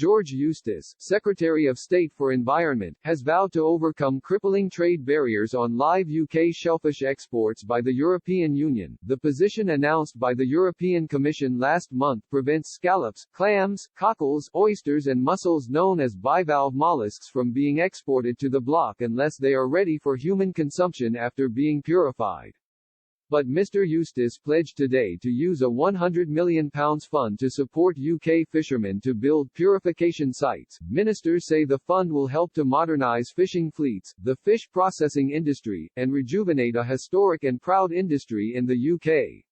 George Eustice, Secretary of State for Environment, has vowed to overcome crippling trade barriers on live UK shellfish exports by the European Union. The position announced by the European Commission last month prevents scallops, clams, cockles, oysters and mussels known as bivalve mollusks from being exported to the bloc unless they are ready for human consumption after being purified. But Mr Eustice pledged today to use a £100 million fund to support UK fishermen to build purification sites. Ministers say the fund will help to modernise fishing fleets, the fish processing industry, and rejuvenate a historic and proud industry in the UK.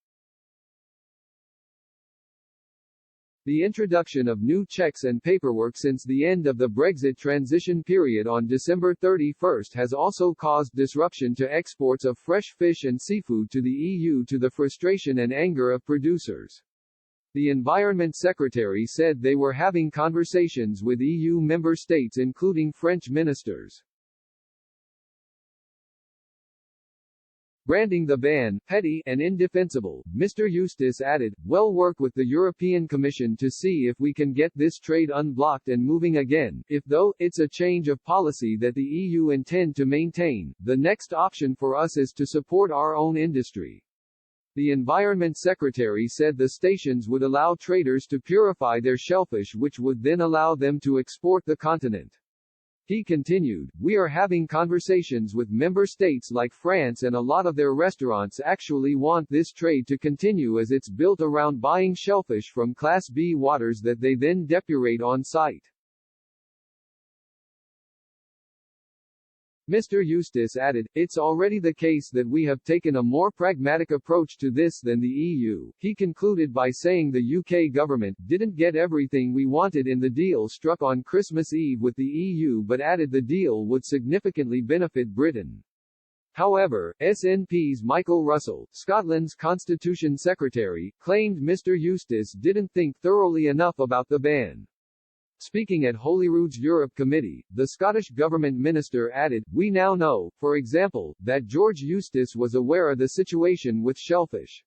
The introduction of new checks and paperwork since the end of the Brexit transition period on December 31 has also caused disruption to exports of fresh fish and seafood to the EU, to the frustration and anger of producers. The Environment Secretary said they were having conversations with EU member states including French ministers. Branding the ban petty and indefensible, Mr Eustice added, "We'll work with the European Commission to see if we can get this trade unblocked and moving again. If though, it's a change of policy that the EU intend to maintain, the next option for us is to support our own industry." The Environment Secretary said the stations would allow traders to purify their shellfish, which would then allow them to export the continent. He continued, "We are having conversations with member states like France, and a lot of their restaurants actually want this trade to continue as it's built around buying shellfish from Class B waters that they then depurate on site." Mr Eustice added, "It's already the case that we have taken a more pragmatic approach to this than the EU." He concluded by saying the UK government didn't get everything we wanted in the deal struck on Christmas Eve with the EU, but added the deal would significantly benefit Britain. However, SNP's Michael Russell, Scotland's Constitution Secretary, claimed Mr Eustice didn't think thoroughly enough about the ban. Speaking at Holyrood's Europe Committee, the Scottish Government minister added, "We now know, for example, that George Eustice was aware of the situation with shellfish.